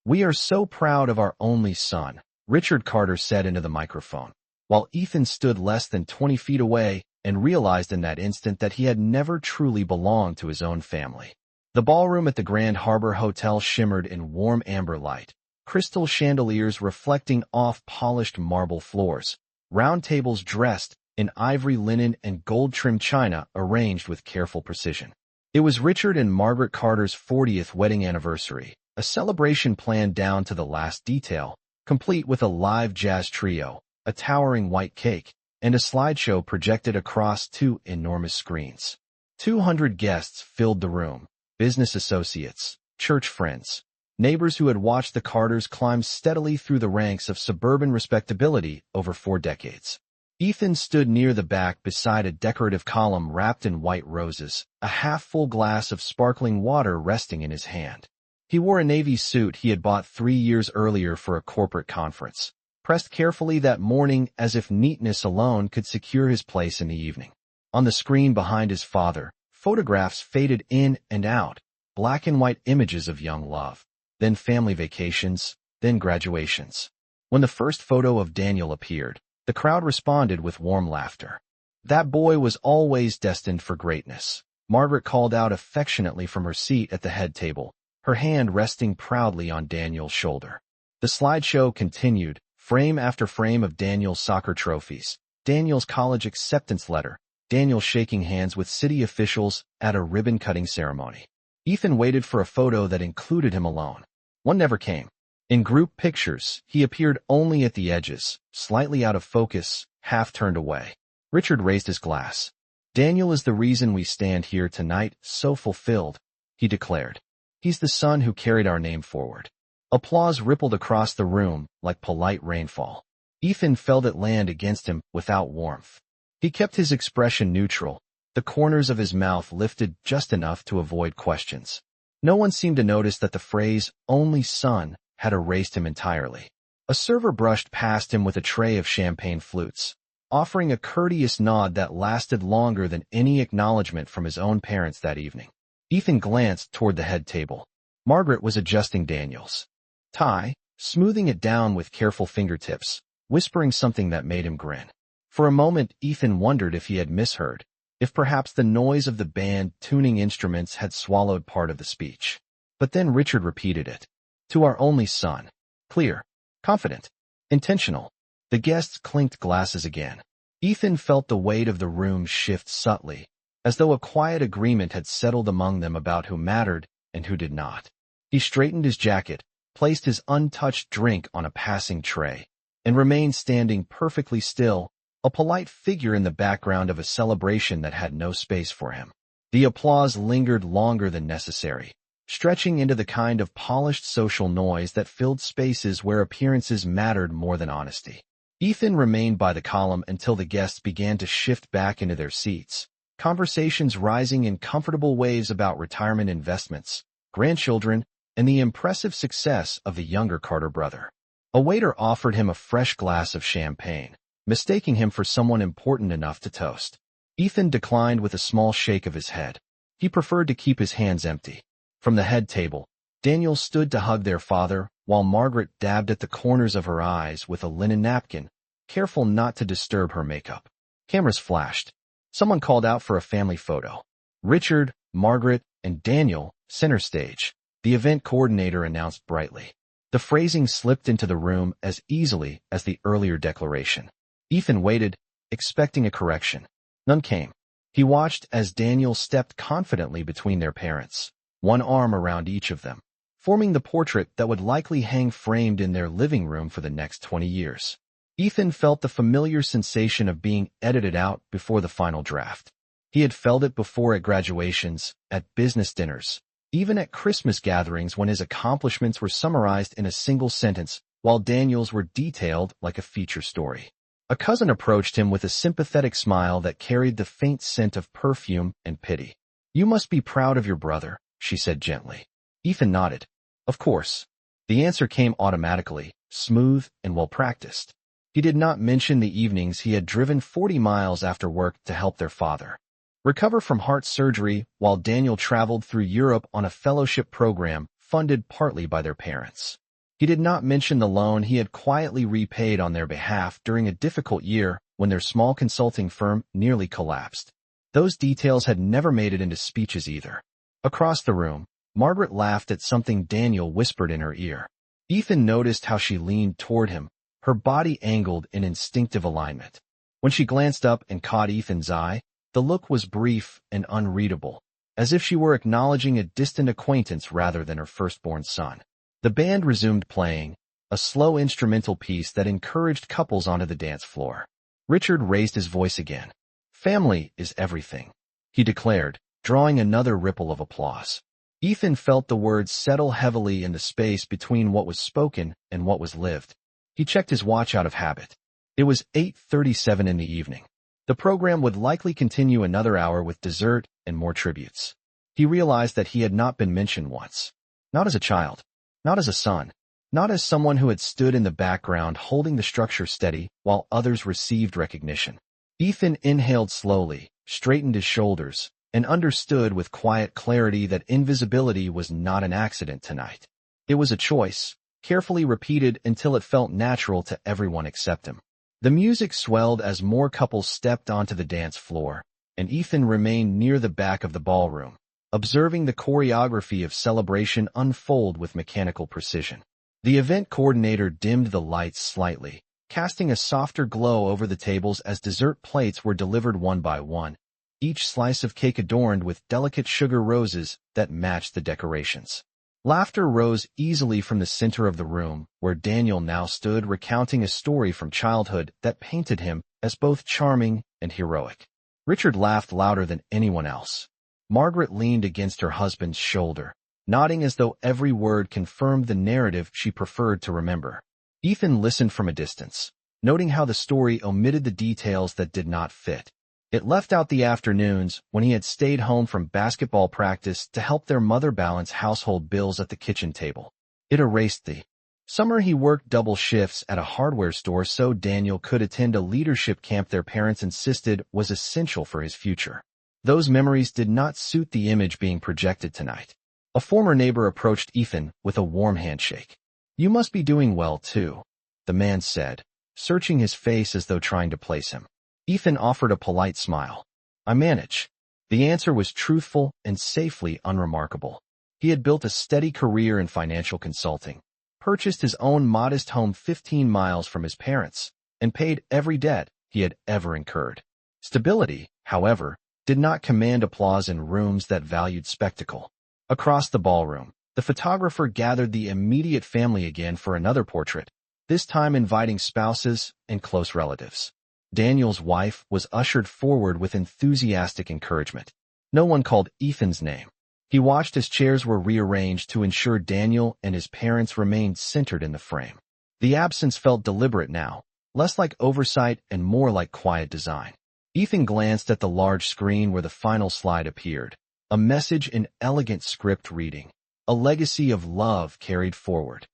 "We are so proud of our only son," Richard Carter said into the microphone, while Ethan stood less than 20 feet away and realized in that instant that he had never truly belonged to his own family. The ballroom at the Grand Harbor Hotel shimmered in warm amber light, crystal chandeliers reflecting off polished marble floors, round tables dressed in ivory linen and gold-trimmed china arranged with careful precision. It was Richard and Margaret Carter's 40th wedding anniversary, a celebration planned down to the last detail, complete with a live jazz trio, a towering white cake, and a slideshow projected across two enormous screens. 200 guests filled the room, business associates, church friends, neighbors who had watched the Carters climb steadily through the ranks of suburban respectability over 4 decades. Ethan stood near the back beside a decorative column wrapped in white roses, a half-full glass of sparkling water resting in his hand. He wore a navy suit he had bought 3 years earlier for a corporate conference, pressed carefully that morning as if neatness alone could secure his place in the evening. On the screen behind his father, photographs faded in and out, black and white images of young love, then family vacations, then graduations. When the first photo of Daniel appeared, the crowd responded with warm laughter. "That boy was always destined for greatness," Margaret called out affectionately from her seat at the head table, her hand resting proudly on Daniel's shoulder. The slideshow continued, frame after frame of Daniel's soccer trophies, Daniel's college acceptance letter, Daniel shaking hands with city officials at a ribbon-cutting ceremony. Ethan waited for a photo that included him alone. One never came. In group pictures, he appeared only at the edges, slightly out of focus, half turned away. Richard raised his glass. "Daniel is the reason we stand here tonight, so fulfilled," he declared. "He's the son who carried our name forward." Applause rippled across the room like polite rainfall. Ethan felt it land against him without warmth. He kept his expression neutral, the corners of his mouth lifted just enough to avoid questions. No one seemed to notice that the phrase, "only son," had erased him entirely. A server brushed past him with a tray of champagne flutes, offering a courteous nod that lasted longer than any acknowledgment from his own parents that evening. Ethan glanced toward the head table. Margaret was adjusting Daniel's tie, smoothing it down with careful fingertips, whispering something that made him grin. For a moment, Ethan wondered if he had misheard, if perhaps the noise of the band tuning instruments had swallowed part of the speech. But then Richard repeated it. "To our only son." Clear, confident, intentional. The guests clinked glasses again. Ethan felt the weight of the room shift subtly, as though a quiet agreement had settled among them about who mattered and who did not. He straightened his jacket, placed his untouched drink on a passing tray, and remained standing perfectly still, a polite figure in the background of a celebration that had no space for him. The applause lingered longer than necessary, stretching into the kind of polished social noise that filled spaces where appearances mattered more than honesty. Ethan remained by the column until the guests began to shift back into their seats, conversations rising in comfortable waves about retirement investments, grandchildren, and the impressive success of the younger Carter brother. A waiter offered him a fresh glass of champagne, mistaking him for someone important enough to toast. Ethan declined with a small shake of his head. He preferred to keep his hands empty. From the head table, Daniel stood to hug their father, while Margaret dabbed at the corners of her eyes with a linen napkin, careful not to disturb her makeup. Cameras flashed. Someone called out for a family photo. Richard, Margaret, and Daniel, center stage, the event coordinator announced brightly. The phrasing slipped into the room as easily as the earlier declaration. Ethan waited, expecting a correction. None came. He watched as Daniel stepped confidently between their parents, one arm around each of them, forming the portrait that would likely hang framed in their living room for the next 20 years. Ethan felt the familiar sensation of being edited out before the final draft. He had felt it before at graduations, at business dinners, even at Christmas gatherings when his accomplishments were summarized in a single sentence, while Daniel's were detailed like a feature story. A cousin approached him with a sympathetic smile that carried the faint scent of perfume and pity. "You must be proud of your brother," she said gently. Ethan nodded. Of course. The answer came automatically, smooth and well-practiced. He did not mention the evenings he had driven 40 miles after work to help their father recover from heart surgery while Daniel traveled through Europe on a fellowship program funded partly by their parents. He did not mention the loan he had quietly repaid on their behalf during a difficult year when their small consulting firm nearly collapsed. Those details had never made it into speeches either. Across the room, Margaret laughed at something Daniel whispered in her ear. Ethan noticed how she leaned toward him, her body angled in instinctive alignment. When she glanced up and caught Ethan's eye, the look was brief and unreadable, as if she were acknowledging a distant acquaintance rather than her firstborn son. The band resumed playing, a slow instrumental piece that encouraged couples onto the dance floor. Richard raised his voice again. "Family is everything," he declared, drawing another ripple of applause. Ethan felt the words settle heavily in the space between what was spoken and what was lived. He checked his watch out of habit. It was 8:37 in the evening. The program would likely continue another hour with dessert and more tributes. He realized that he had not been mentioned once. Not as a child. Not as a son. Not as someone who had stood in the background holding the structure steady while others received recognition. Ethan inhaled slowly, straightened his shoulders, and understood with quiet clarity that invisibility was not an accident tonight. It was a choice, carefully repeated until it felt natural to everyone except him. The music swelled as more couples stepped onto the dance floor, and Ethan remained near the back of the ballroom, observing the choreography of celebration unfold with mechanical precision. The event coordinator dimmed the lights slightly, casting a softer glow over the tables as dessert plates were delivered one by one, each slice of cake adorned with delicate sugar roses that matched the decorations. Laughter rose easily from the center of the room, where Daniel now stood recounting a story from childhood that painted him as both charming and heroic. Richard laughed louder than anyone else. Margaret leaned against her husband's shoulder, nodding as though every word confirmed the narrative she preferred to remember. Ethan listened from a distance, noting how the story omitted the details that did not fit. It left out the afternoons when he had stayed home from basketball practice to help their mother balance household bills at the kitchen table. It erased the summer he worked double shifts at a hardware store so Daniel could attend a leadership camp their parents insisted was essential for his future. Those memories did not suit the image being projected tonight. A former neighbor approached Ethan with a warm handshake. "You must be doing well, too," the man said, searching his face as though trying to place him. Ethan offered a polite smile. "I manage." The answer was truthful and safely unremarkable. He had built a steady career in financial consulting, purchased his own modest home 15 miles from his parents, and paid every debt he had ever incurred. Stability, however, did not command applause in rooms that valued spectacle. Across the ballroom, the photographer gathered the immediate family again for another portrait, this time inviting spouses and close relatives. Daniel's wife was ushered forward with enthusiastic encouragement. No one called Ethan's name. He watched as chairs were rearranged to ensure Daniel and his parents remained centered in the frame. The absence felt deliberate now, less like oversight and more like quiet design. Ethan glanced at the large screen where the final slide appeared, a message in elegant script reading, "A legacy of love carried forward."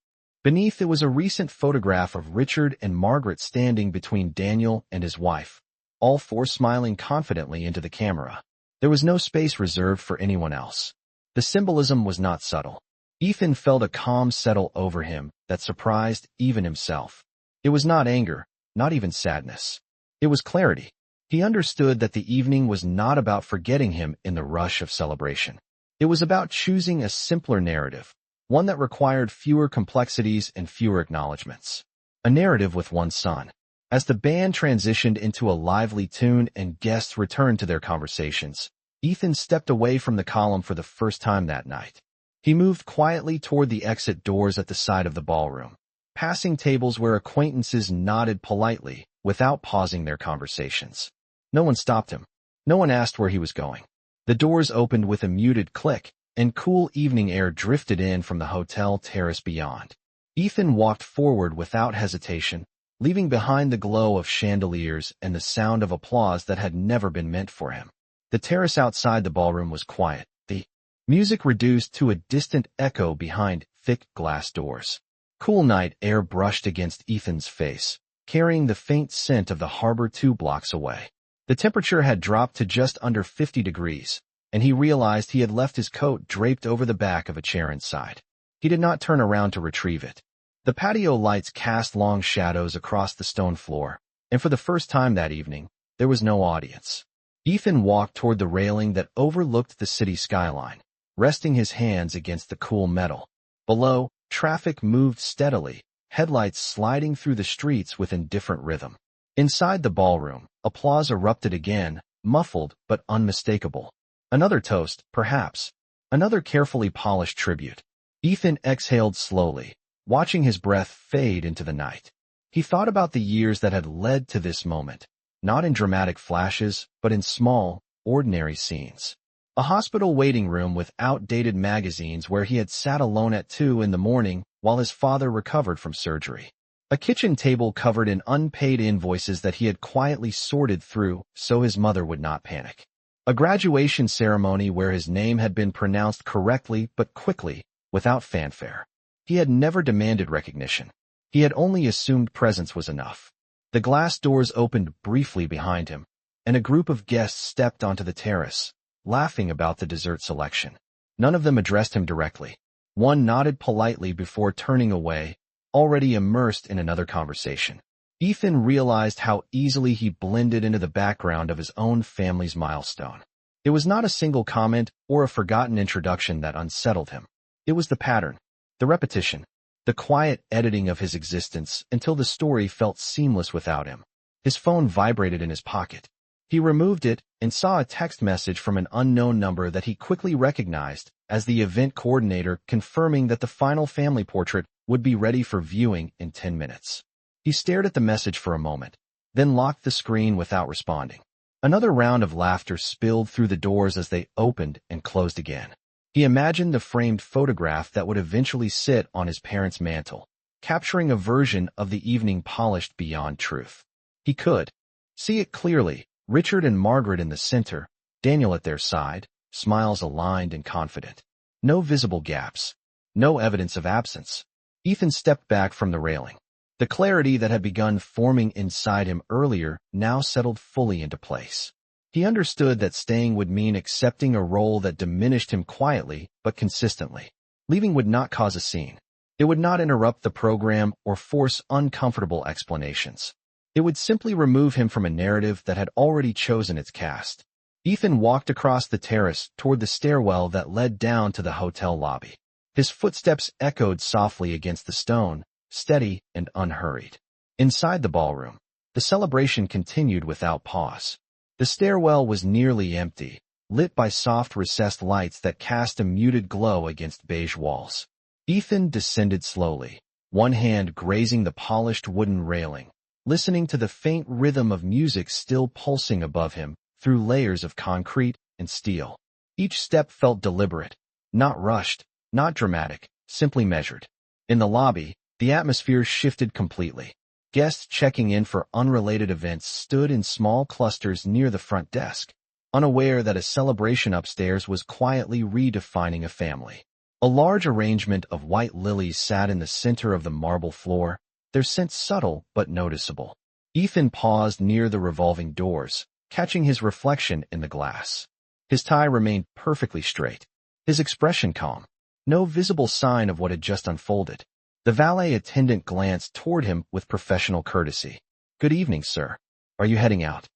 Beneath it was a recent photograph of Richard and Margaret standing between Daniel and his wife, all four smiling confidently into the camera. There was no space reserved for anyone else. The symbolism was not subtle. Ethan felt a calm settle over him that surprised even himself. It was not anger, not even sadness. It was clarity. He understood that the evening was not about forgetting him in the rush of celebration. It was about choosing a simpler narrative, one that required fewer complexities and fewer acknowledgments. A narrative with one son. As the band transitioned into a lively tune and guests returned to their conversations, Ethan stepped away from the column for the first time that night. He moved quietly toward the exit doors at the side of the ballroom, passing tables where acquaintances nodded politely without pausing their conversations. No one stopped him. No one asked where he was going. The doors opened with a muted click, and cool evening air drifted in from the hotel terrace beyond. Ethan walked forward without hesitation, leaving behind the glow of chandeliers and the sound of applause that had never been meant for him. The terrace outside the ballroom was quiet, the music reduced to a distant echo behind thick glass doors. Cool night air brushed against Ethan's face, carrying the faint scent of the harbor 2 blocks away. The temperature had dropped to just under 50 degrees, and he realized he had left his coat draped over the back of a chair inside. He did not turn around to retrieve it. The patio lights cast long shadows across the stone floor, and for the first time that evening, there was no audience. Ethan walked toward the railing that overlooked the city skyline, resting his hands against the cool metal. Below, traffic moved steadily, headlights sliding through the streets with indifferent rhythm. Inside the ballroom, applause erupted again, muffled but unmistakable. Another toast, perhaps. Another carefully polished tribute. Ethan exhaled slowly, watching his breath fade into the night. He thought about the years that had led to this moment, not in dramatic flashes, but in small, ordinary scenes. A hospital waiting room with outdated magazines where he had sat alone at 2 in the morning while his father recovered from surgery. A kitchen table covered in unpaid invoices that he had quietly sorted through so his mother would not panic. A graduation ceremony where his name had been pronounced correctly but quickly, without fanfare. He had never demanded recognition. He had only assumed presence was enough. The glass doors opened briefly behind him, and a group of guests stepped onto the terrace, laughing about the dessert selection. None of them addressed him directly. One nodded politely before turning away, already immersed in another conversation. Ethan realized how easily he blended into the background of his own family's milestone. It was not a single comment or a forgotten introduction that unsettled him. It was the pattern, the repetition, the quiet editing of his existence until the story felt seamless without him. His phone vibrated in his pocket. He removed it and saw a text message from an unknown number that he quickly recognized as the event coordinator confirming that the final family portrait would be ready for viewing in 10 minutes. He stared at the message for a moment, then locked the screen without responding. Another round of laughter spilled through the doors as they opened and closed again. He imagined the framed photograph that would eventually sit on his parents' mantel, capturing a version of the evening polished beyond truth. He could see it clearly, Richard and Margaret in the center, Daniel at their side, smiles aligned and confident. No visible gaps. No evidence of absence. Ethan stepped back from the railing. The clarity that had begun forming inside him earlier now settled fully into place. He understood that staying would mean accepting a role that diminished him quietly but consistently. Leaving would not cause a scene. It would not interrupt the program or force uncomfortable explanations. It would simply remove him from a narrative that had already chosen its cast. Ethan walked across the terrace toward the stairwell that led down to the hotel lobby. His footsteps echoed softly against the stone, steady and unhurried. Inside the ballroom, the celebration continued without pause. The stairwell was nearly empty, lit by soft recessed lights that cast a muted glow against beige walls. Ethan descended slowly, one hand grazing the polished wooden railing, listening to the faint rhythm of music still pulsing above him through layers of concrete and steel. Each step felt deliberate, not rushed, not dramatic, simply measured. In the lobby, the atmosphere shifted completely. Guests checking in for unrelated events stood in small clusters near the front desk, unaware that a celebration upstairs was quietly redefining a family. A large arrangement of white lilies sat in the center of the marble floor, their scent subtle but noticeable. Ethan paused near the revolving doors, catching his reflection in the glass. His tie remained perfectly straight, his expression calm. No visible sign of what had just unfolded. The valet attendant glanced toward him with professional courtesy. "Good evening, sir. Are you heading out?"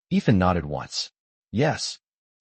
Ethan nodded once. "Yes."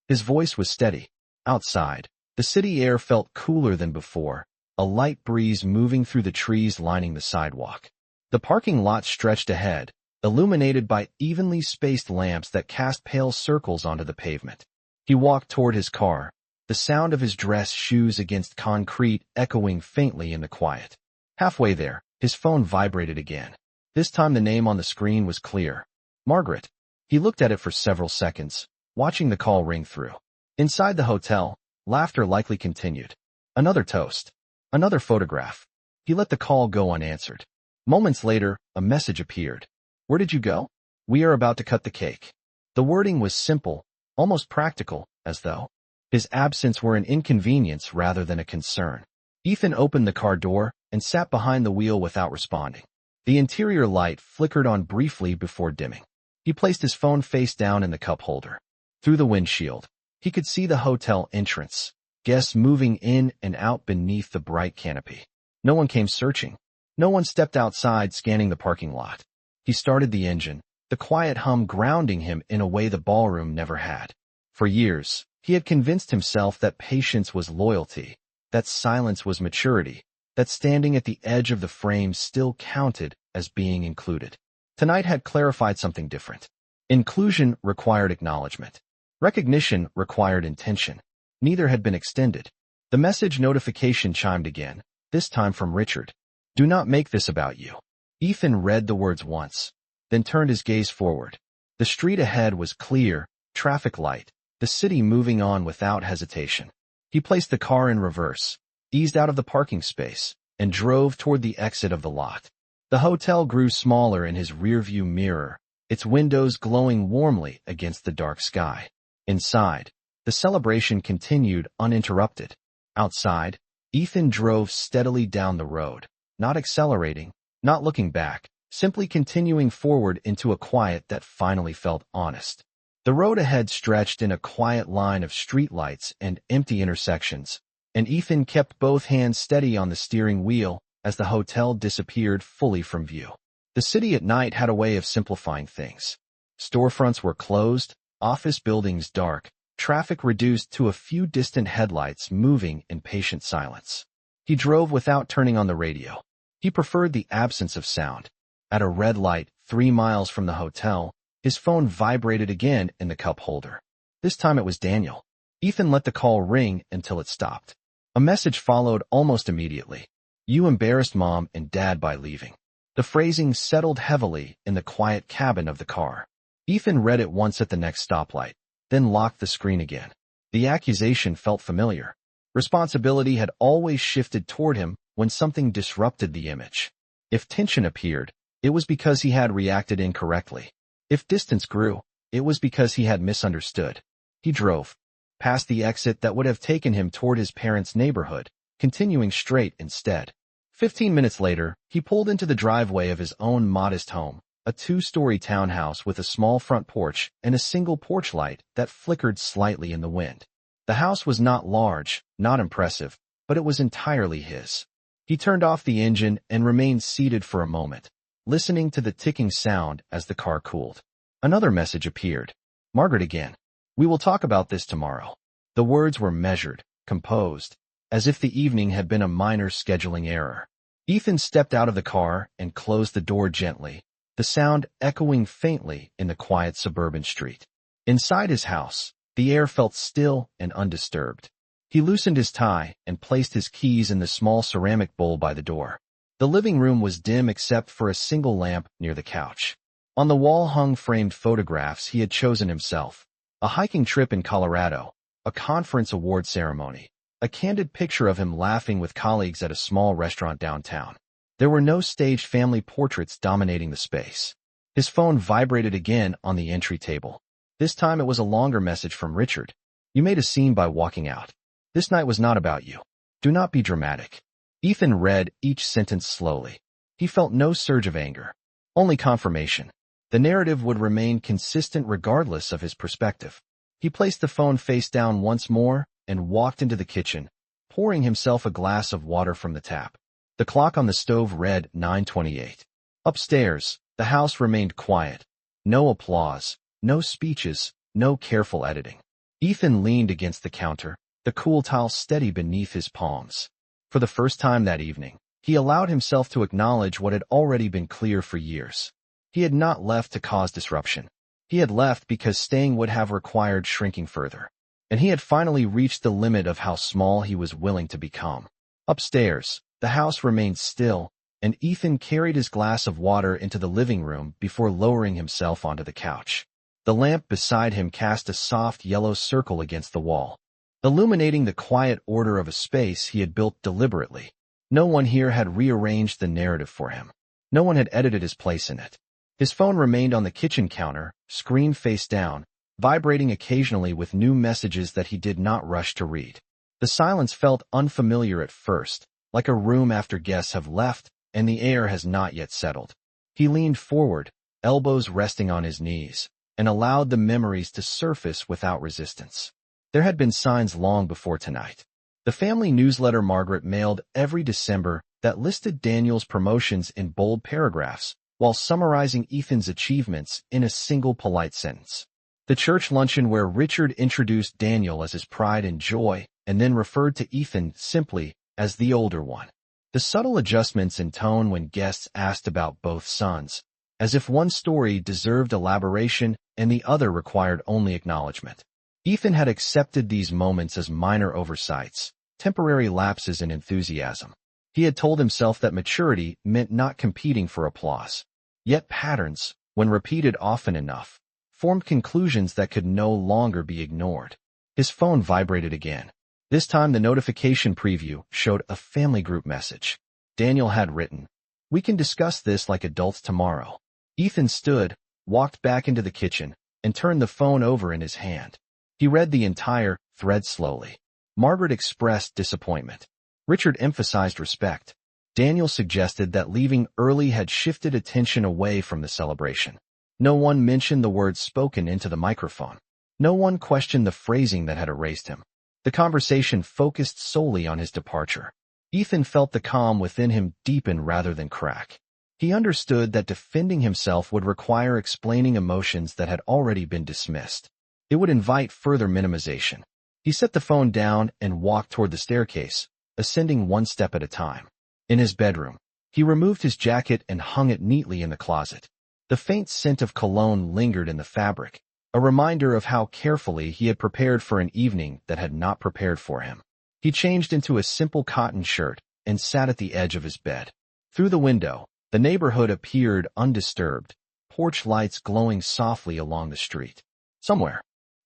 His voice was steady. Outside, the city air felt cooler than before, a light breeze moving through the trees lining the sidewalk. The parking lot stretched ahead, illuminated by evenly spaced lamps that cast pale circles onto the pavement. He walked toward his car, the sound of his dress shoes against concrete echoing faintly in the quiet. Halfway there, his phone vibrated again. This time the name on the screen was clear. Margaret. He looked at it for several seconds, watching the call ring through. Inside the hotel, laughter likely continued. Another toast. Another photograph. He let the call go unanswered. Moments later, a message appeared. "Where did you go?" "We are about to cut the cake." The wording was simple, almost practical, as though his absence were an inconvenience rather than a concern. Ethan opened the car door and sat behind the wheel without responding. The interior light flickered on briefly before dimming. He placed his phone face down in the cup holder. Through the windshield, he could see the hotel entrance, guests moving in and out beneath the bright canopy. No one came searching. No one stepped outside, scanning the parking lot. He started the engine, the quiet hum grounding him in a way the ballroom never had. For years, he had convinced himself that patience was loyalty, that silence was maturity, that standing at the edge of the frame still counted as being included. Tonight had clarified something different. Inclusion required acknowledgment. Recognition required intention. Neither had been extended. The message notification chimed again, this time from Richard. Do not make this about you. Ethan read the words once, then turned his gaze forward. The street ahead was clear, traffic light, the city moving on without hesitation. He placed the car in reverse, eased out of the parking space, and drove toward the exit of the lot. The hotel grew smaller in his rearview mirror, its windows glowing warmly against the dark sky. Inside, the celebration continued uninterrupted. Outside, Ethan drove steadily down the road, not accelerating, not looking back, simply continuing forward into a quiet that finally felt honest. The road ahead stretched in a quiet line of streetlights and empty intersections, and Ethan kept both hands steady on the steering wheel as the hotel disappeared fully from view. The city at night had a way of simplifying things. Storefronts were closed, office buildings dark, traffic reduced to a few distant headlights moving in patient silence. He drove without turning on the radio. He preferred the absence of sound. At a red light 3 miles from the hotel, his phone vibrated again in the cup holder. This time it was Daniel. Ethan let the call ring until it stopped. A message followed almost immediately. You embarrassed Mom and Dad by leaving. The phrasing settled heavily in the quiet cabin of the car. Ethan read it once at the next stoplight, then locked the screen again. The accusation felt familiar. Responsibility had always shifted toward him when something disrupted the image. If tension appeared, it was because he had reacted incorrectly. If distance grew, it was because he had misunderstood. He drove past the exit that would have taken him toward his parents' neighborhood, continuing straight instead. 15 minutes later, he pulled into the driveway of his own modest home, a 2-story townhouse with a small front porch and a single porch light that flickered slightly in the wind. The house was not large, not impressive, but it was entirely his. He turned off the engine and remained seated for a moment, listening to the ticking sound as the car cooled. Another message appeared. Margaret again. We will talk about this tomorrow. The words were measured, composed, as if the evening had been a minor scheduling error. Ethan stepped out of the car and closed the door gently, the sound echoing faintly in the quiet suburban street. Inside his house, the air felt still and undisturbed. He loosened his tie and placed his keys in the small ceramic bowl by the door. The living room was dim except for a single lamp near the couch. On the wall hung framed photographs he had chosen himself. A hiking trip in Colorado, a conference award ceremony, a candid picture of him laughing with colleagues at a small restaurant downtown. There were no staged family portraits dominating the space. His phone vibrated again on the entry table. This time it was a longer message from Richard. You made a scene by walking out. This night was not about you. Do not be dramatic. Ethan read each sentence slowly. He felt no surge of anger, only confirmation. The narrative would remain consistent regardless of his perspective. He placed the phone face down once more and walked into the kitchen, pouring himself a glass of water from the tap. The clock on the stove read 9:28. Upstairs, the house remained quiet. No applause, no speeches, no careful editing. Ethan leaned against the counter, the cool towel steady beneath his palms. For the first time that evening, he allowed himself to acknowledge what had already been clear for years. He had not left to cause disruption. He had left because staying would have required shrinking further. And he had finally reached the limit of how small he was willing to become. Upstairs, the house remained still, and Ethan carried his glass of water into the living room before lowering himself onto the couch. The lamp beside him cast a soft yellow circle against the wall, illuminating the quiet order of a space he had built deliberately. No one here had rearranged the narrative for him. No one had edited his place in it. His phone remained on the kitchen counter, screen face down, vibrating occasionally with new messages that he did not rush to read. The silence felt unfamiliar at first, like a room after guests have left and the air has not yet settled. He leaned forward, elbows resting on his knees, and allowed the memories to surface without resistance. There had been signs long before tonight. The family newsletter Margaret mailed every December that listed Daniel's promotions in bold paragraphs, while summarizing Ethan's achievements in a single polite sentence. The church luncheon where Richard introduced Daniel as his pride and joy, and then referred to Ethan simply as the older one. The subtle adjustments in tone when guests asked about both sons, as if one story deserved elaboration and the other required only acknowledgment. Ethan had accepted these moments as minor oversights, temporary lapses in enthusiasm. He had told himself that maturity meant not competing for applause. Yet patterns, when repeated often enough, formed conclusions that could no longer be ignored. His phone vibrated again. This time the notification preview showed a family group message. Daniel had written, "We can discuss this like adults tomorrow." Ethan stood, walked back into the kitchen, and turned the phone over in his hand. He read the entire thread slowly. Margaret expressed disappointment. Richard emphasized respect. Daniel suggested that leaving early had shifted attention away from the celebration. No one mentioned the words spoken into the microphone. No one questioned the phrasing that had erased him. The conversation focused solely on his departure. Ethan felt the calm within him deepen rather than crack. He understood that defending himself would require explaining emotions that had already been dismissed. It would invite further minimization. He set the phone down and walked toward the staircase, ascending one step at a time. In his bedroom, he removed his jacket and hung it neatly in the closet. The faint scent of cologne lingered in the fabric, a reminder of how carefully he had prepared for an evening that had not prepared for him. He changed into a simple cotton shirt and sat at the edge of his bed. Through the window, the neighborhood appeared undisturbed, porch lights glowing softly along the street. Somewhere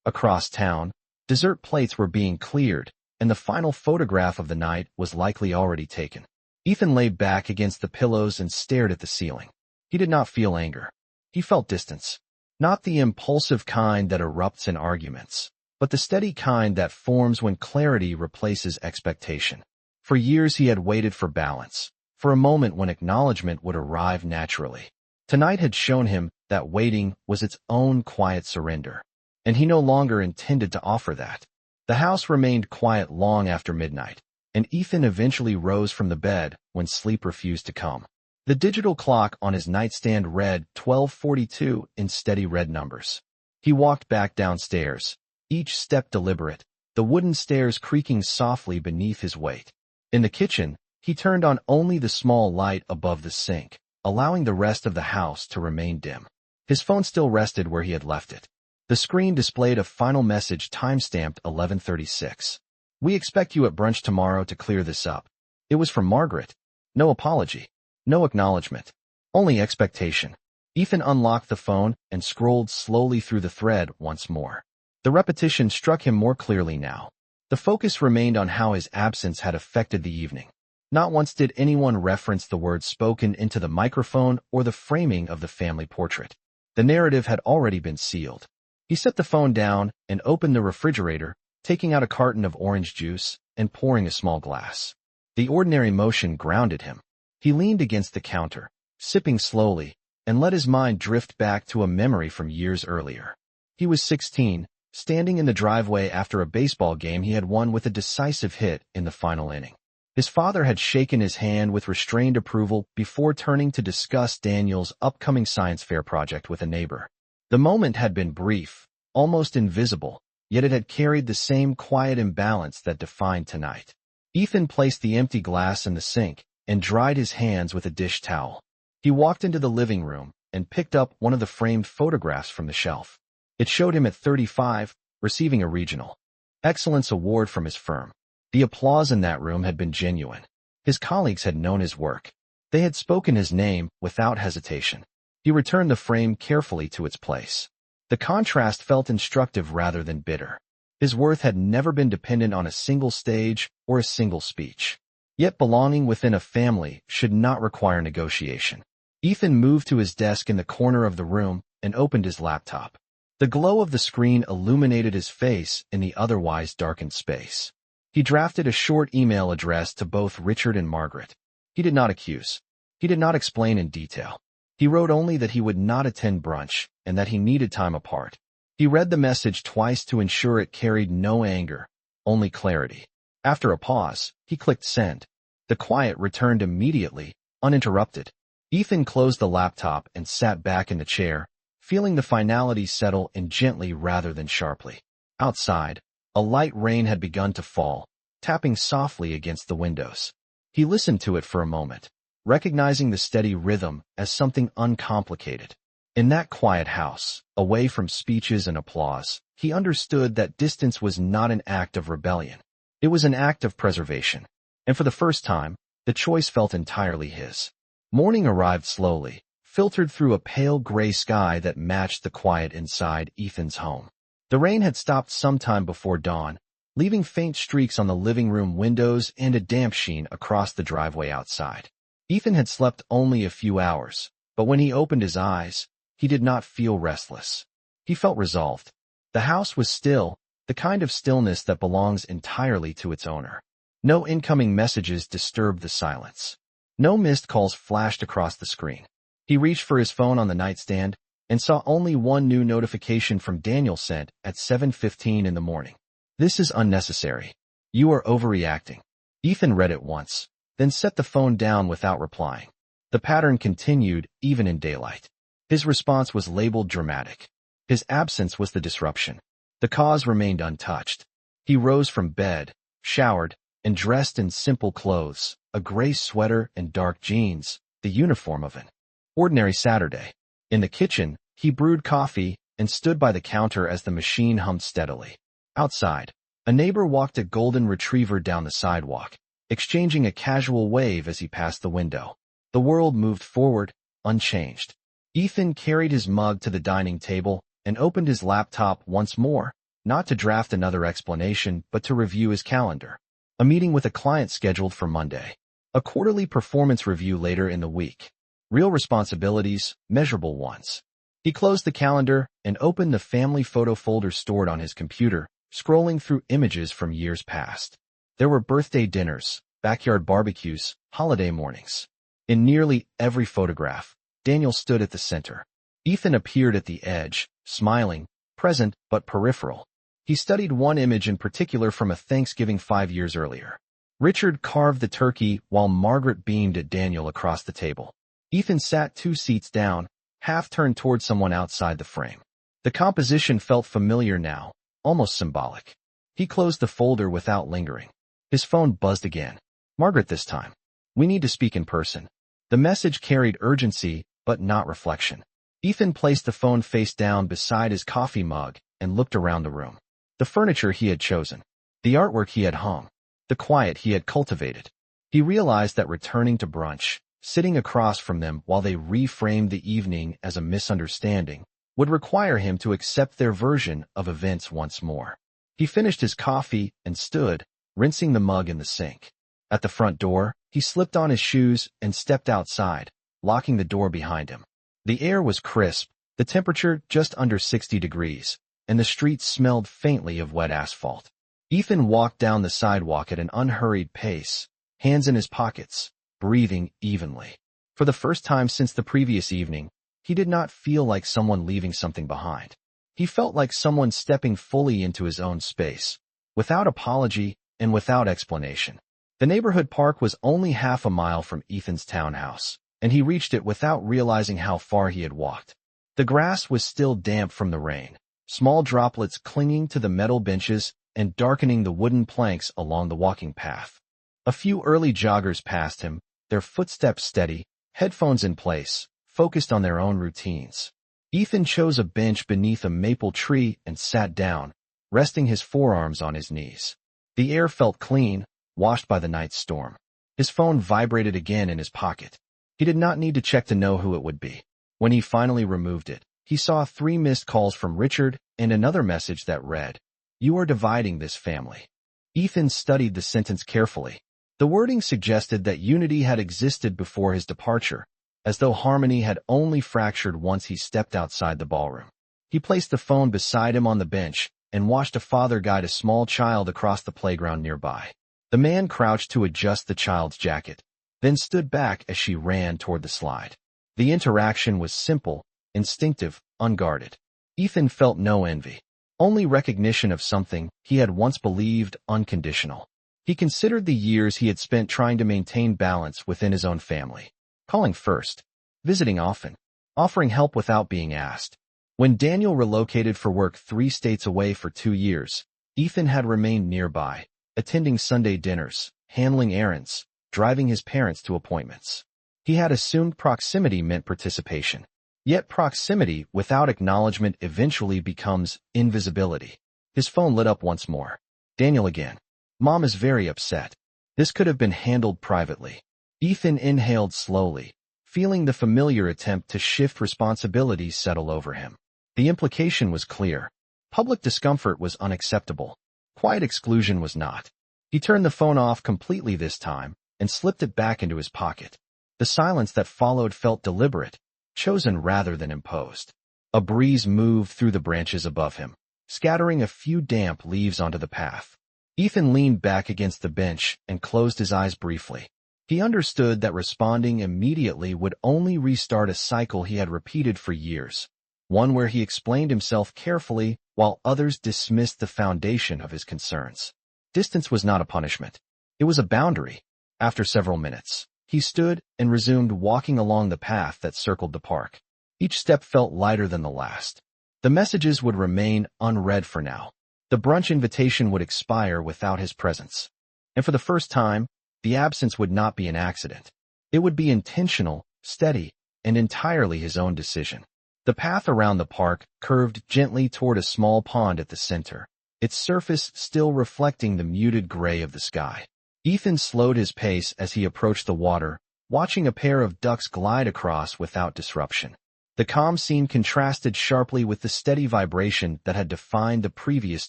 across town, dessert plates were being cleared, and the final photograph of the night was likely already taken. Ethan lay back against the pillows and stared at the ceiling. He did not feel anger. He felt distance. Not the impulsive kind that erupts in arguments, but the steady kind that forms when clarity replaces expectation. For years he had waited for balance, for a moment when acknowledgment would arrive naturally. Tonight had shown him that waiting was its own quiet surrender, and he no longer intended to offer that. The house remained quiet long after midnight, and Ethan eventually rose from the bed when sleep refused to come. The digital clock on his nightstand read 12:42 in steady red numbers. He walked back downstairs, each step deliberate, the wooden stairs creaking softly beneath his weight. In the kitchen, he turned on only the small light above the sink, allowing the rest of the house to remain dim. His phone still rested where he had left it. The screen displayed a final message time-stamped 11:36. "We expect you at brunch tomorrow to clear this up." It was from Margaret. No apology. No acknowledgement. Only expectation. Ethan unlocked the phone and scrolled slowly through the thread once more. The repetition struck him more clearly now. The focus remained on how his absence had affected the evening. Not once did anyone reference the words spoken into the microphone or the framing of the family portrait. The narrative had already been sealed. He set the phone down and opened the refrigerator, taking out a carton of orange juice and pouring a small glass. The ordinary motion grounded him. He leaned against the counter, sipping slowly, and let his mind drift back to a memory from years earlier. He was 16, standing in the driveway after a baseball game he had won with a decisive hit in the final inning. His father had shaken his hand with restrained approval before turning to discuss Daniel's upcoming science fair project with a neighbor. The moment had been brief, almost invisible, yet it had carried the same quiet imbalance that defined tonight. Ethan placed the empty glass in the sink and dried his hands with a dish towel. He walked into the living room and picked up one of the framed photographs from the shelf. It showed him at 35, receiving a regional excellence award from his firm. The applause in that room had been genuine. His colleagues had known his work. They had spoken his name without hesitation. He returned the frame carefully to its place. The contrast felt instructive rather than bitter. His worth had never been dependent on a single stage or a single speech. Yet belonging within a family should not require negotiation. Ethan moved to his desk in the corner of the room and opened his laptop. The glow of the screen illuminated his face in the otherwise darkened space. He drafted a short email address to both Richard and Margaret. He did not accuse. He did not explain in detail. He wrote only that he would not attend brunch and that he needed time apart. He read the message twice to ensure it carried no anger, only clarity. After a pause, he clicked send. The quiet returned immediately, uninterrupted. Ethan closed the laptop and sat back in the chair, feeling the finality settle in gently rather than sharply. Outside, a light rain had begun to fall, tapping softly against the windows. He listened to it for a moment, recognizing the steady rhythm as something uncomplicated. In that quiet house, away from speeches and applause, he understood that distance was not an act of rebellion. It was an act of preservation. And for the first time, the choice felt entirely his. Morning arrived slowly, filtered through a pale gray sky that matched the quiet inside Ethan's home. The rain had stopped sometime before dawn, leaving faint streaks on the living room windows and a damp sheen across the driveway outside. Ethan had slept only a few hours, but when he opened his eyes, he did not feel restless. He felt resolved. The house was still, the kind of stillness that belongs entirely to its owner. No incoming messages disturbed the silence. No missed calls flashed across the screen. He reached for his phone on the nightstand and saw only one new notification from Daniel sent at 7:15 in the morning. "This is unnecessary. You are overreacting." Ethan read it once, then set the phone down without replying. The pattern continued even in daylight. His response was labeled dramatic. His absence was the disruption. The cause remained untouched. He rose from bed, showered, and dressed in simple clothes, a gray sweater and dark jeans, the uniform of an ordinary Saturday. In the kitchen, he brewed coffee and stood by the counter as the machine hummed steadily. Outside, a neighbor walked a golden retriever down the sidewalk, exchanging a casual wave as he passed the window. The world moved forward, unchanged. Ethan carried his mug to the dining table and opened his laptop once more, not to draft another explanation but to review his calendar. A meeting with a client scheduled for Monday. A quarterly performance review later in the week. Real responsibilities, measurable ones. He closed the calendar and opened the family photo folder stored on his computer, scrolling through images from years past. There were birthday dinners, backyard barbecues, holiday mornings. In nearly every photograph, Daniel stood at the center. Ethan appeared at the edge, smiling, present but peripheral. He studied one image in particular from a Thanksgiving 5 years earlier. Richard carved the turkey while Margaret beamed at Daniel across the table. Ethan sat 2 seats down, half turned toward someone outside the frame. The composition felt familiar now, almost symbolic. He closed the folder without lingering. His phone buzzed again. Margaret this time. "We need to speak in person." The message carried urgency, but not reflection. Ethan placed the phone face down beside his coffee mug and looked around the room. The furniture he had chosen, the artwork he had hung, the quiet he had cultivated. He realized that returning to brunch, sitting across from them while they reframed the evening as a misunderstanding, would require him to accept their version of events once more. He finished his coffee and stood, rinsing the mug in the sink. At the front door, he slipped on his shoes and stepped outside, locking the door behind him. The air was crisp, the temperature just under 60 degrees, and the street smelled faintly of wet asphalt. Ethan walked down the sidewalk at an unhurried pace, hands in his pockets, breathing evenly. For the first time since the previous evening, he did not feel like someone leaving something behind. He felt like someone stepping fully into his own space, without apology and without explanation. The neighborhood park was only half a mile from Ethan's townhouse, and he reached it without realizing how far he had walked. The grass was still damp from the rain, small droplets clinging to the metal benches and darkening the wooden planks along the walking path. A few early joggers passed him, their footsteps steady, headphones in place, focused on their own routines. Ethan chose a bench beneath a maple tree and sat down, resting his forearms on his knees. The air felt clean, washed by the night's storm. His phone vibrated again in his pocket. He did not need to check to know who it would be. When he finally removed it, he saw 3 missed calls from Richard and another message that read, "You are dividing this family." Ethan studied the sentence carefully. The wording suggested that unity had existed before his departure, as though harmony had only fractured once he stepped outside the ballroom. He placed the phone beside him on the bench and watched a father guide a small child across the playground nearby. The man crouched to adjust the child's jacket, then stood back as she ran toward the slide. The interaction was simple, instinctive, unguarded. Ethan felt no envy, only recognition of something he had once believed unconditional. He considered the years he had spent trying to maintain balance within his own family. Calling first, visiting often, offering help without being asked. When Daniel relocated for work 3 states away for 2 years, Ethan had remained nearby, attending Sunday dinners, handling errands, driving his parents to appointments. He had assumed proximity meant participation. Yet proximity without acknowledgment eventually becomes invisibility. His phone lit up once more. Daniel again. Mom is very upset. This could have been handled privately. Ethan inhaled slowly, feeling the familiar attempt to shift responsibility settle over him. The implication was clear. Public discomfort was unacceptable. Quiet exclusion was not. He turned the phone off completely this time and slipped it back into his pocket. The silence that followed felt deliberate, chosen rather than imposed. A breeze moved through the branches above him, scattering a few damp leaves onto the path. Ethan leaned back against the bench and closed his eyes briefly. He understood that responding immediately would only restart a cycle he had repeated for years, one where he explained himself carefully while others dismissed the foundation of his concerns. Distance was not a punishment. It was a boundary. After several minutes, he stood and resumed walking along the path that circled the park. Each step felt lighter than the last. The messages would remain unread for now. The brunch invitation would expire without his presence. And for the first time, the absence would not be an accident. It would be intentional, steady, and entirely his own decision. The path around the park curved gently toward a small pond at the center, its surface still reflecting the muted gray of the sky. Ethan slowed his pace as he approached the water, watching a pair of ducks glide across without disruption. The calm scene contrasted sharply with the steady vibration that had defined the previous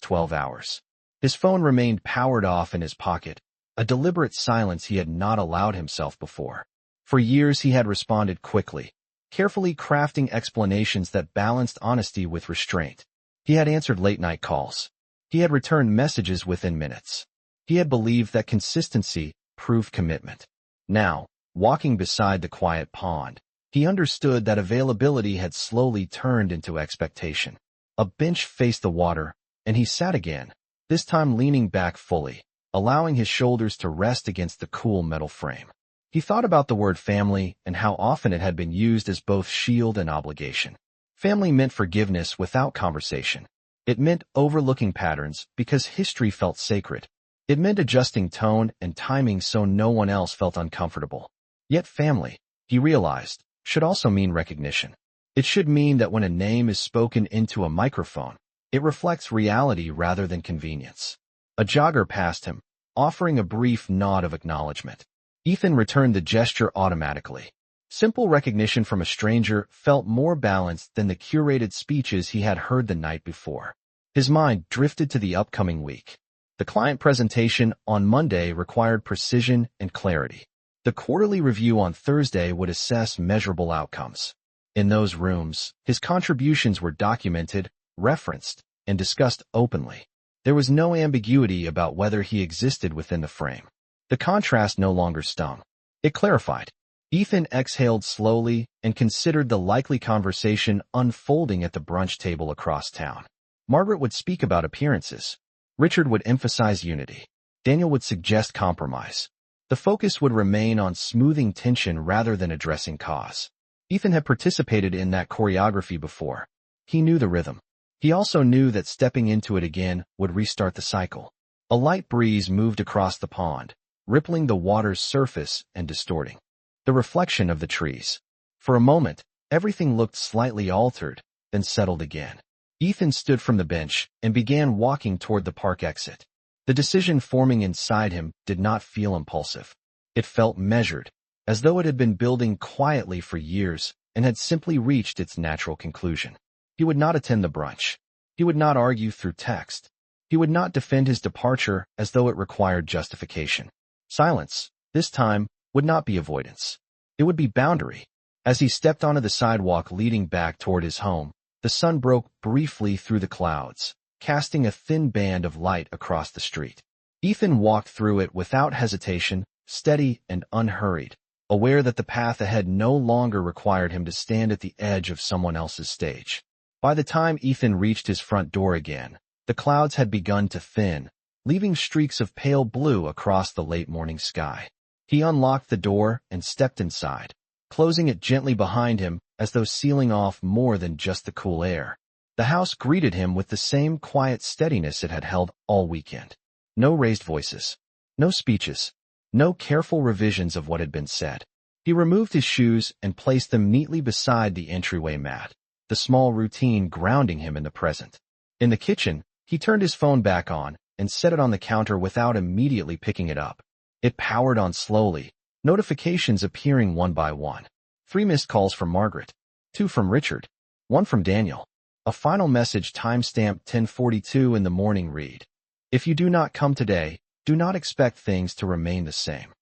12 hours. His phone remained powered off in his pocket, a deliberate silence he had not allowed himself before. For years he had responded quickly, carefully crafting explanations that balanced honesty with restraint. He had answered late-night calls. He had returned messages within minutes. He had believed that consistency proved commitment. Now, walking beside the quiet pond, he understood that availability had slowly turned into expectation. A bench faced the water, and he sat again, this time leaning back fully, allowing his shoulders to rest against the cool metal frame. He thought about the word family and how often it had been used as both shield and obligation. Family meant forgiveness without conversation. It meant overlooking patterns because history felt sacred. It meant adjusting tone and timing so no one else felt uncomfortable. Yet family, he realized, should also mean recognition. It should mean that when a name is spoken into a microphone, it reflects reality rather than convenience. A jogger passed him, offering a brief nod of acknowledgment. Ethan returned the gesture automatically. Simple recognition from a stranger felt more balanced than the curated speeches he had heard the night before. His mind drifted to the upcoming week. The client presentation on Monday required precision and clarity. The quarterly review on Thursday would assess measurable outcomes. In those rooms, his contributions were documented, referenced, and discussed openly. There was no ambiguity about whether he existed within the frame. The contrast no longer stung. It clarified. Ethan exhaled slowly and considered the likely conversation unfolding at the brunch table across town. Margaret would speak about appearances. Richard would emphasize unity. Daniel would suggest compromise. The focus would remain on smoothing tension rather than addressing cause. Ethan had participated in that choreography before. He knew the rhythm. He also knew that stepping into it again would restart the cycle. A light breeze moved across the pond, rippling the water's surface and distorting the reflection of the trees. For a moment, everything looked slightly altered, then settled again. Ethan stood from the bench and began walking toward the park exit. The decision forming inside him did not feel impulsive. It felt measured, as though it had been building quietly for years and had simply reached its natural conclusion. He would not attend the brunch. He would not argue through text. He would not defend his departure as though it required justification. Silence, this time, would not be avoidance. It would be boundary. As he stepped onto the sidewalk leading back toward his home, the sun broke briefly through the clouds, casting a thin band of light across the street. Ethan walked through it without hesitation, steady and unhurried, aware that the path ahead no longer required him to stand at the edge of someone else's stage. By the time Ethan reached his front door again, the clouds had begun to thin, leaving streaks of pale blue across the late morning sky. He unlocked the door and stepped inside, closing it gently behind him as though sealing off more than just the cool air. The house greeted him with the same quiet steadiness it had held all weekend. No raised voices, no speeches, no careful revisions of what had been said. He removed his shoes and placed them neatly beside the entryway mat, the small routine grounding him in the present. In the kitchen, he turned his phone back on and set it on the counter without immediately picking it up. It powered on slowly, notifications appearing one by one. 3 missed calls from Margaret, 2 from Richard, 1 from Daniel. A final message timestamped 10:42 in the morning read, "If you do not come today, do not expect things to remain the same."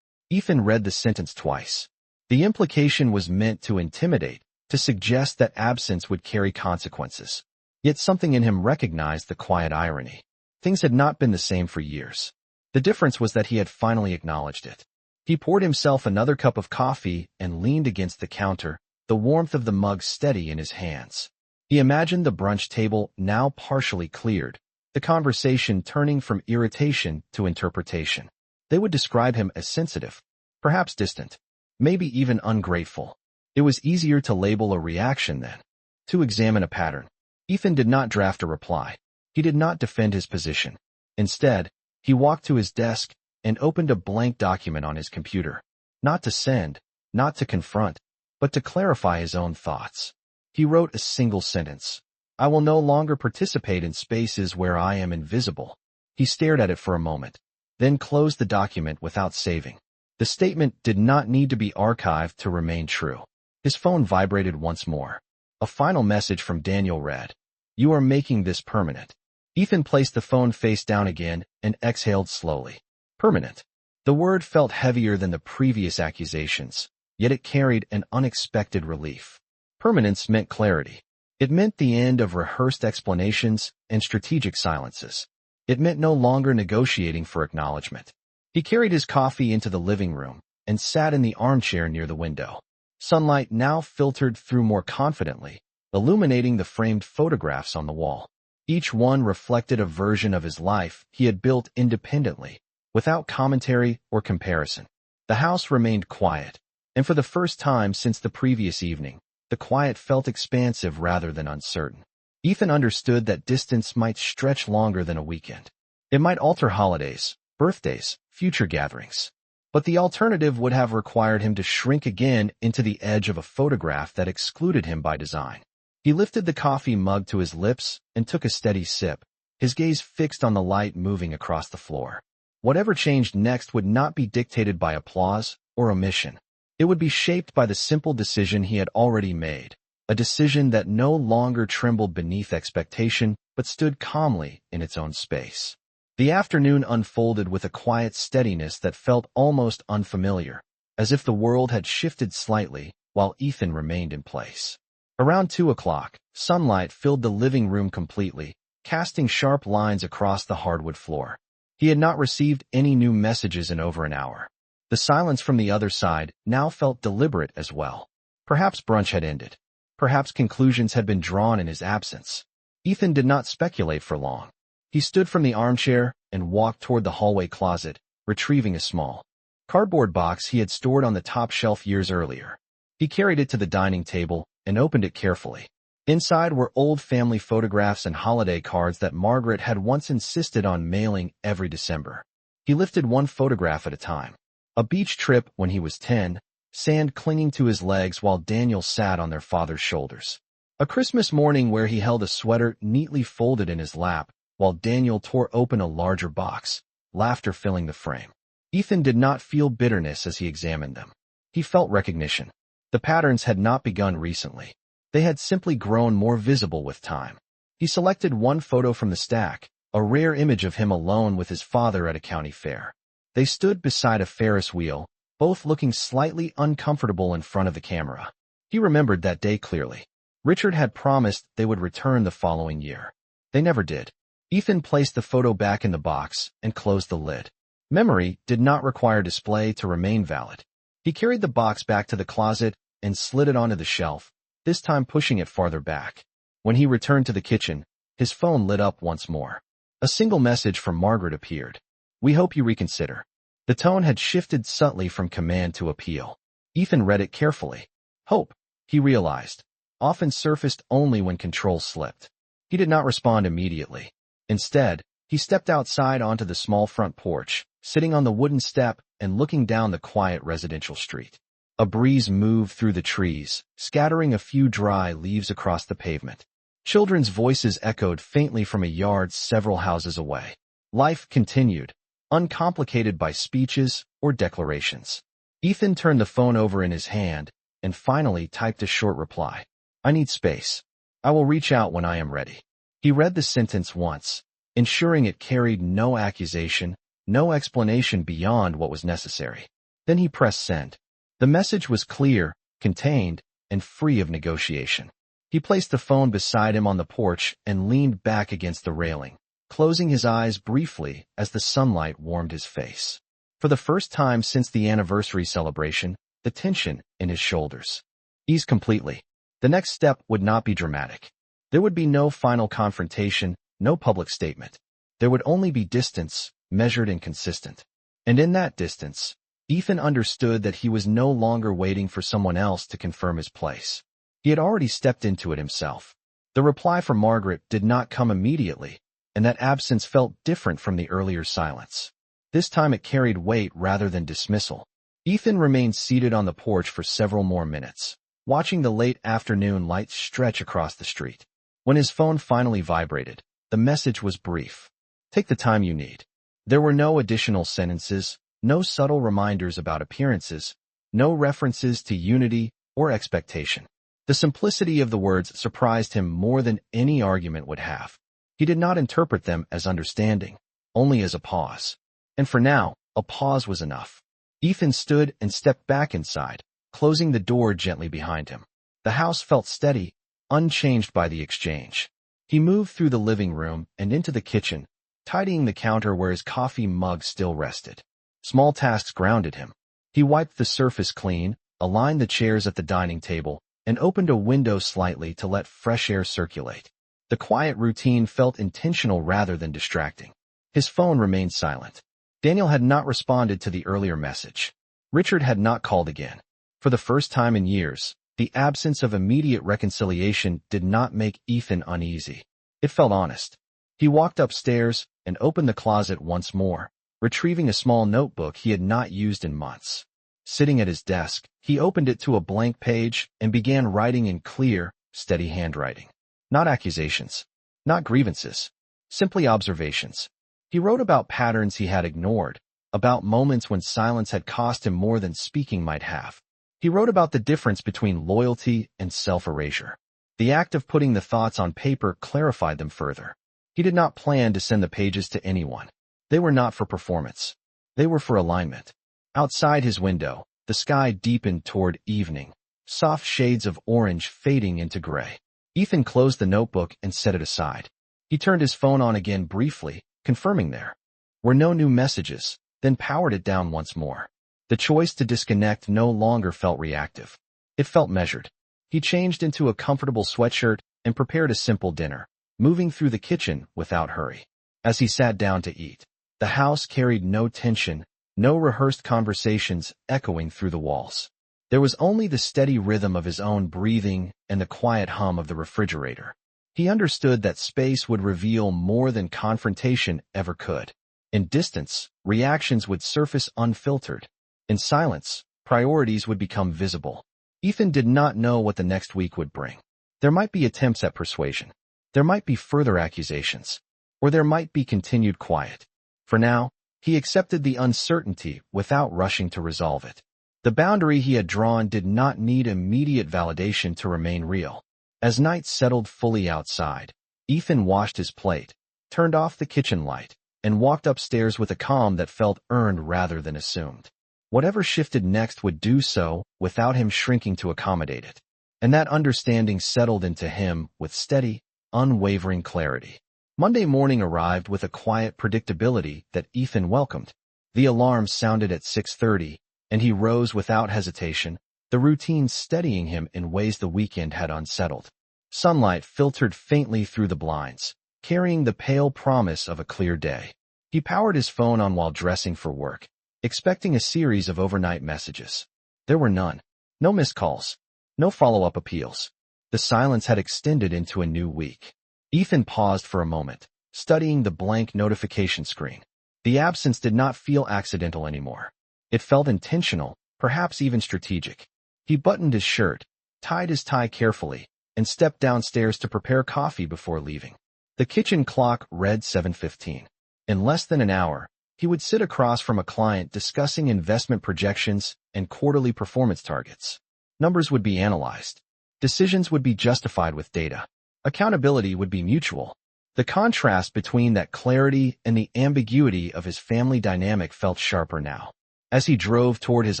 Ethan read the sentence twice. The implication was meant to intimidate, to suggest that absence would carry consequences. Yet something in him recognized the quiet irony. Things had not been the same for years. The difference was that he had finally acknowledged it. He poured himself another cup of coffee and leaned against the counter, the warmth of the mug steady in his hands. He imagined the brunch table now partially cleared, the conversation turning from irritation to interpretation. They would describe him as sensitive, perhaps distant, maybe even ungrateful. It was easier to label a reaction than to examine a pattern. Ethan did not draft a reply. He did not defend his position. Instead, he walked to his desk and opened a blank document on his computer. Not to send, not to confront, but to clarify his own thoughts. He wrote a single sentence. "I will no longer participate in spaces where I am invisible." He stared at it for a moment, then closed the document without saving. The statement did not need to be archived to remain true. His phone vibrated once more. A final message from Daniel read, "You are making this permanent." Ethan placed the phone face down again and exhaled slowly. Permanent. The word felt heavier than the previous accusations, yet it carried an unexpected relief. Permanence meant clarity. It meant the end of rehearsed explanations and strategic silences. It meant no longer negotiating for acknowledgment. He carried his coffee into the living room and sat in the armchair near the window. Sunlight now filtered through more confidently, illuminating the framed photographs on the wall. Each one reflected a version of his life he had built independently, without commentary or comparison. The house remained quiet, and for the first time since the previous evening, the quiet felt expansive rather than uncertain. Ethan understood that distance might stretch longer than a weekend. It might alter holidays, birthdays, future gatherings. But the alternative would have required him to shrink again into the edge of a photograph that excluded him by design. He lifted the coffee mug to his lips and took a steady sip, his gaze fixed on the light moving across the floor. Whatever changed next would not be dictated by applause or omission. It would be shaped by the simple decision he had already made, a decision that no longer trembled beneath expectation but stood calmly in its own space. The afternoon unfolded with a quiet steadiness that felt almost unfamiliar, as if the world had shifted slightly while Ethan remained in place. Around 2 o'clock, sunlight filled the living room completely, casting sharp lines across the hardwood floor. He had not received any new messages in over an hour. The silence from the other side now felt deliberate as well. Perhaps brunch had ended. Perhaps conclusions had been drawn in his absence. Ethan did not speculate for long. He stood from the armchair and walked toward the hallway closet, retrieving a small cardboard box he had stored on the top shelf years earlier. He carried it to the dining table and opened it carefully. Inside were old family photographs and holiday cards that Margaret had once insisted on mailing every December. He lifted one photograph at a time. A beach trip when he was 10, sand clinging to his legs while Daniel sat on their father's shoulders. A Christmas morning where he held a sweater neatly folded in his lap, while Daniel tore open a larger box, laughter filling the frame. Ethan did not feel bitterness as he examined them. He felt recognition. The patterns had not begun recently. They had simply grown more visible with time. He selected one photo from the stack, a rare image of him alone with his father at a county fair. They stood beside a Ferris wheel, both looking slightly uncomfortable in front of the camera. He remembered that day clearly. Richard had promised they would return the following year. They never did. Ethan placed the photo back in the box and closed the lid. Memory did not require display to remain valid. He carried the box back to the closet and slid it onto the shelf, this time pushing it farther back. When he returned to the kitchen, his phone lit up once more. A single message from Margaret appeared. "We hope you reconsider." The tone had shifted subtly from command to appeal. Ethan read it carefully. Hope, he realized, often surfaced only when control slipped. He did not respond immediately. Instead, he stepped outside onto the small front porch, sitting on the wooden step and looking down the quiet residential street. A breeze moved through the trees, scattering a few dry leaves across the pavement. Children's voices echoed faintly from a yard several houses away. Life continued, uncomplicated by speeches or declarations. Ethan turned the phone over in his hand and finally typed a short reply. "I need space. I will reach out when I am ready." He read the sentence once, ensuring it carried no accusation, no explanation beyond what was necessary. Then he pressed send. The message was clear, contained, and free of negotiation. He placed the phone beside him on the porch and leaned back against the railing, closing his eyes briefly as the sunlight warmed his face. For the first time since the anniversary celebration, the tension in his shoulders eased completely. The next step would not be dramatic. There would be no final confrontation, no public statement. There would only be distance, measured and consistent. And in that distance, Ethan understood that he was no longer waiting for someone else to confirm his place. He had already stepped into it himself. The reply from Margaret did not come immediately, and that absence felt different from the earlier silence. This time it carried weight rather than dismissal. Ethan remained seated on the porch for several more minutes, watching the late afternoon light stretch across the street. When his phone finally vibrated, the message was brief. "Take the time you need." There were no additional sentences, no subtle reminders about appearances, no references to unity or expectation. The simplicity of the words surprised him more than any argument would have. He did not interpret them as understanding, only as a pause. And for now, a pause was enough. Ethan stood and stepped back inside, closing the door gently behind him. The house felt steady, unchanged by the exchange. He moved through the living room and into the kitchen, tidying the counter where his coffee mug still rested. Small tasks grounded him. He wiped the surface clean, aligned the chairs at the dining table, and opened a window slightly to let fresh air circulate. The quiet routine felt intentional rather than distracting. His phone remained silent. Daniel had not responded to the earlier message. Richard had not called again. For the first time in years, the absence of immediate reconciliation did not make Ethan uneasy. It felt honest. He walked upstairs and opened the closet once more, retrieving a small notebook he had not used in months. Sitting at his desk, he opened it to a blank page and began writing in clear, steady handwriting. Not accusations, not grievances, simply observations. He wrote about patterns he had ignored, about moments when silence had cost him more than speaking might have. He wrote about the difference between loyalty and self-erasure. The act of putting the thoughts on paper clarified them further. He did not plan to send the pages to anyone. They were not for performance. They were for alignment. Outside his window, the sky deepened toward evening, soft shades of orange fading into gray. Ethan closed the notebook and set it aside. He turned his phone on again briefly, confirming there were no new messages, then powered it down once more. The choice to disconnect no longer felt reactive. It felt measured. He changed into a comfortable sweatshirt and prepared a simple dinner, moving through the kitchen without hurry. As he sat down to eat, the house carried no tension, no rehearsed conversations echoing through the walls. There was only the steady rhythm of his own breathing and the quiet hum of the refrigerator. He understood that space would reveal more than confrontation ever could. In distance, reactions would surface unfiltered. In silence, priorities would become visible. Ethan did not know what the next week would bring. There might be attempts at persuasion. There might be further accusations. Or there might be continued quiet. For now, he accepted the uncertainty without rushing to resolve it. The boundary he had drawn did not need immediate validation to remain real. As night settled fully outside, Ethan washed his plate, turned off the kitchen light, and walked upstairs with a calm that felt earned rather than assumed. Whatever shifted next would do so without him shrinking to accommodate it. And that understanding settled into him with steady, unwavering clarity. Monday morning arrived with a quiet predictability that Ethan welcomed. The alarm sounded at 6:30, and he rose without hesitation, the routine steadying him in ways the weekend had unsettled. Sunlight filtered faintly through the blinds, carrying the pale promise of a clear day. He powered his phone on while dressing for work, expecting a series of overnight messages. There were none. No missed calls. No follow-up appeals. The silence had extended into a new week. Ethan paused for a moment, studying the blank notification screen. The absence did not feel accidental anymore. It felt intentional, perhaps even strategic. He buttoned his shirt, tied his tie carefully, and stepped downstairs to prepare coffee before leaving. The kitchen clock read 7:15. In less than an hour, he would sit across from a client discussing investment projections and quarterly performance targets. Numbers would be analyzed. Decisions would be justified with data. Accountability would be mutual. The contrast between that clarity and the ambiguity of his family dynamic felt sharper now. As he drove toward his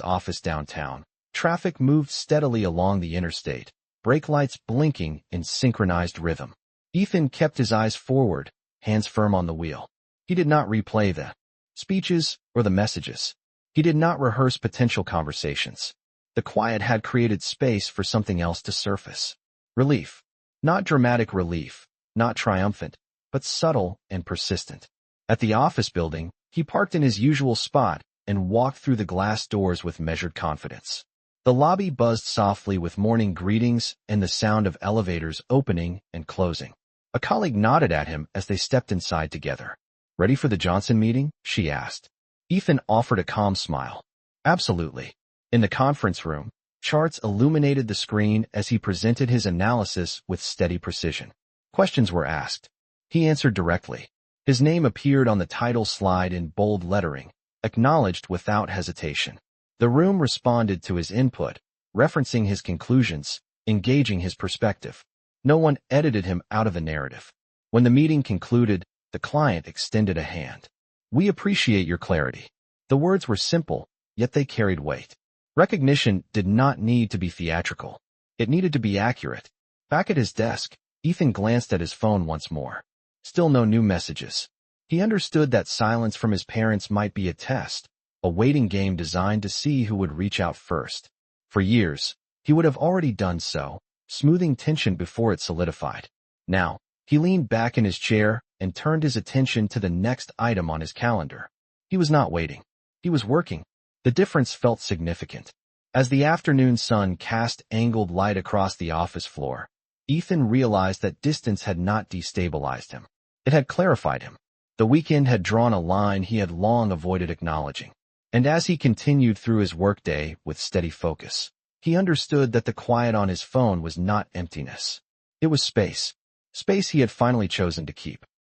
office downtown, traffic moved steadily along the interstate, brake lights blinking in synchronized rhythm. Ethan kept his eyes forward, hands firm on the wheel. He did not replay the speeches or the messages. He did not rehearse potential conversations. The quiet had created space for something else to surface. Relief. Not dramatic relief, not triumphant, but subtle and persistent. At the office building, he parked in his usual spot and walked through the glass doors with measured confidence. The lobby buzzed softly with morning greetings and the sound of elevators opening and closing. A colleague nodded at him as they stepped inside together. "Ready for the Johnson meeting?" she asked. Ethan offered a calm smile. "Absolutely." In the conference room, charts illuminated the screen as he presented his analysis with steady precision. Questions were asked. He answered directly. His name appeared on the title slide in bold lettering, acknowledged without hesitation. The room responded to his input, referencing his conclusions, engaging his perspective. No one edited him out of the narrative. When the meeting concluded, the client extended a hand. "We appreciate your clarity." The words were simple, yet they carried weight. Recognition did not need to be theatrical. It needed to be accurate. Back at his desk, Ethan glanced at his phone once more. Still no new messages. He understood that silence from his parents might be a test, a waiting game designed to see who would reach out first. For years, he would have already done so, smoothing tension before it solidified. Now, he leaned back in his chair and turned his attention to the next item on his calendar. He was not waiting. He was working. The difference felt significant. As the afternoon sun cast angled light across the office floor, Ethan realized that distance had not destabilized him. It had clarified him. The weekend had drawn a line he had long avoided acknowledging. And as he continued through his workday with steady focus, he understood that the quiet on his phone was not emptiness. It was space. Space he had finally chosen to keep.